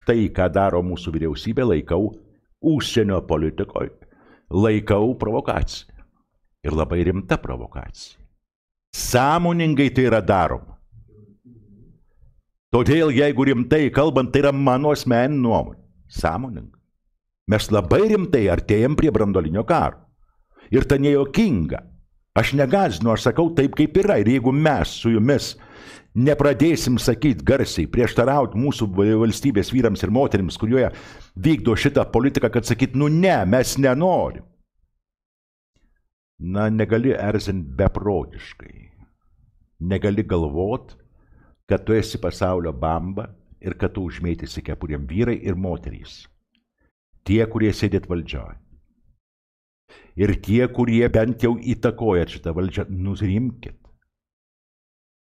Tai, ką daro mūsų vyriausybė, laikau užsienio politikoje, laikau provokaciją. Ir labai rimta provokacija. Sąmoningai tai yra daroma. Todėl, jeigu rimtai kalbant, tai yra mano asmeninė nuomonė. Sąmoningai. Mes labai rimtai artėjam prie branduolinio karo. Ir tai nejuokinga. Aš negąsdinu, aš sakau taip, kaip yra. Ir jeigu mes su jumis nepradėsim sakyti garsiai, prieštarauti mūsų valstybės vyrams ir moterims, kurioje vykdo šitą politiką, kad sakyt, nu ne, mes nenorim. Na, negali erzinti beprotiškai. Negali galvot, kad tu esi pasaulio bamba ir kad tu užmėtysi kepurėm vyrai ir moterys. Tie, kurie sėdėt valdžioje. Ir tie, kurie bent jau įtakoja šitą valdžią, nurimkit.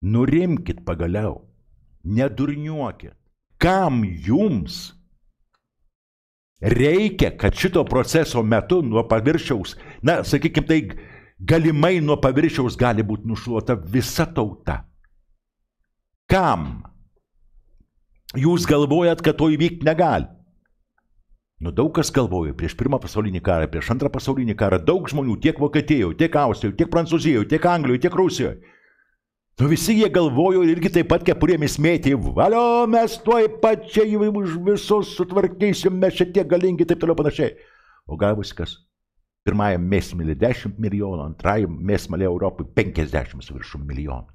Nurimkit pagaliau. Nedurniuokit. Kam jums reikia, kad šito proceso metu nuo paviršiaus, na, sakykime, tai galimai nuo paviršiaus gali būti nušluota visa tauta. Kam? Jūs galvojat, kad to įvykti negali. Nu, daug kas galvoja prieš Pirmą pasaulinį karą, prieš Antrą pasaulinį karą, daug žmonių, tiek Vokietijoje, tiek Austrijoje, tiek Prancūzijoje, tiek Anglijoje, tiek Rusijoje. Nu, visi jie galvojo ir irgi taip pat kepurėmis mėtė, valio, mes tuoj pat čia už visus sutvarkysim, mes čia tiek galingi, taip toliau panašiai. O gavosi kas? Pirmajam mėsmalė 10 milijonų, antrajam mėsmalė Europai 50 su viršum milijonų.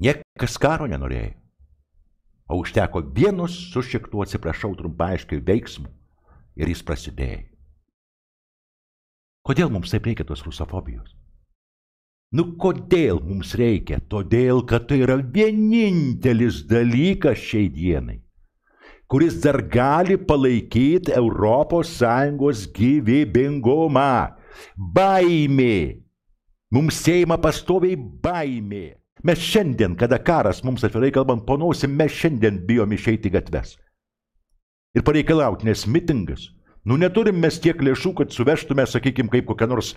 Niekas karo nenorėjo. O užteko vienus su šiek tuo, atsiprašau, trumpaiškai veiksmų ir jis prasidėjo. Kodėl mums taip reikia tos rusofobijos? Nu, kodėl mums reikia? Todėl, kad tai yra vienintelis dalykas šiai dienai, kuris dar gali palaikyti ES gyvybingumą. Baimė. Mums seima pastoviai baimė. Mes šiandien, kada karas mums atvirai kalbant panosim, mes šiandien bijom išeiti gatves. Ir pareikalauti, nes mitingas. Nu, neturim mes tiek lėšų, kad suvežtume, sakykime, kaip kokią nors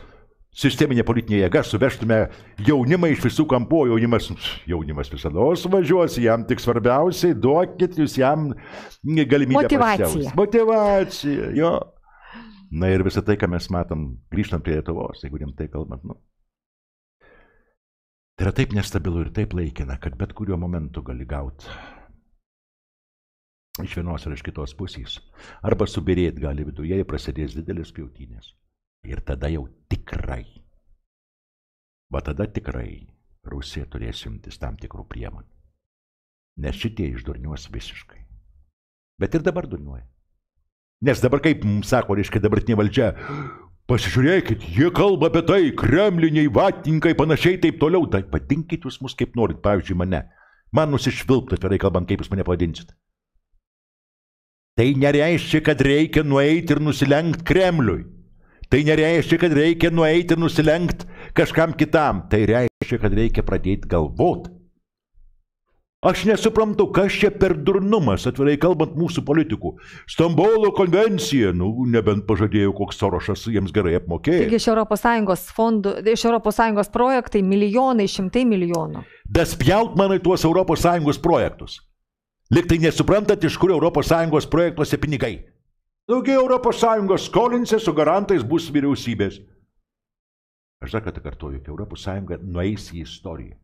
sisteminė politinė jėga, suvežtume jaunimą iš visų kampų, jaunimas visada važiuos, jam tik svarbiausiai, duokit jūs jam galimybę pasiausti. Motyvacija, jo. Na ir visą tai, ką mes matom, grįžtant prie Lietuvos, jeigu rimtai kalbant, nu. Tai yra taip nestabilu ir taip laikina, kad bet kuriuo momentu gali gauti iš vienos ir iš kitos pusės. Arba subirėti gali viduje, prasidės didelės pjautynės. Ir tada jau tikrai, va tada tikrai Rusija turės imtis tam tikrų priemonių. Nes šitie išdurniuos visiškai. Bet ir dabar durniuoja. Nes dabar, kaip mums sako, reiškia dabartinė valdžia, pasižiūrėkit, jie kalba apie tai, kremliniai, vatninkai, panašiai, taip toliau. Tai padinkit jūs mus kaip norit, pavyzdžiui, mane. Man nusišvilpti, atvirai kalbant, kaip jūs mane pavadinsit. Tai nereiškia, kad reikia nueiti ir nusilenkt Kremliui. Tai nereiškia, kad reikia nueiti ir nusilenkt kažkam kitam. Tai reiškia, kad reikia pradėti galvoti. Aš nesuprantu, kas čia per durnumas, atvirai kalbant, mūsų politikų. Stambulo konvencija, nu, nebent pažadėjo, koks Sorošas jiems gerai apmokėjo. Taigi iš ES fondų, iš ES projektai milijonai, šimtai milijonų. Daspjaut man į tuos ES projektus. Liktai nesuprantat, iš kur ES projektuose pinigai. Daugiau ES skolinsis, su garantais bus vyriausybės. Aš dar kartą kartuoju, kad ES nueis į istoriją.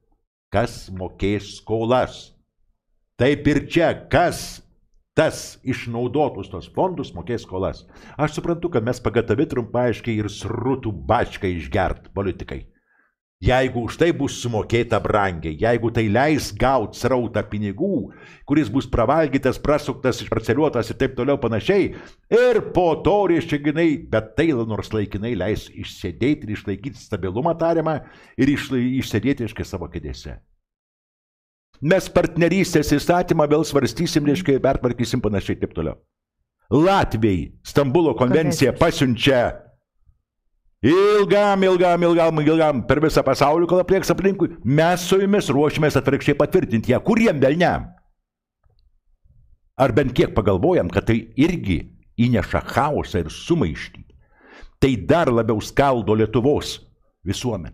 Kas mokės skolas. Taip ir čia, kas tas išnaudotus tos fondus mokės skolas. Aš suprantu, kad mes pagatavi trumpaiškai ir srutų bačką išgert politikai. Jeigu už tai bus sumokėta brangiai, jeigu tai leis gauti srautą pinigų, kuris bus pravalgytas, prasuktas, išparceliuotas ir taip toliau panašiai, ir po to reiškia, bet tai nors laikinai leis išsėdėti ir išlaikyti stabilumą tariamą ir išsėdėti reiškia savo kėdėse. Mes partnerystės įstatymą vėl svarstysim, reiškia, pertvarkysim panašiai taip toliau. Latvijai Stambulo konvenciją pasiunčia ilgam per visą pasaulį, kol aplieks aplinkui. Mes su jumis ruošimės atvirkščiai patvirtinti ją. Kuriem velniam? Ar bent kiek pagalvojam, kad tai irgi įneša chaosą ir sumaištį. Tai dar labiau skaldo Lietuvos visuomenę.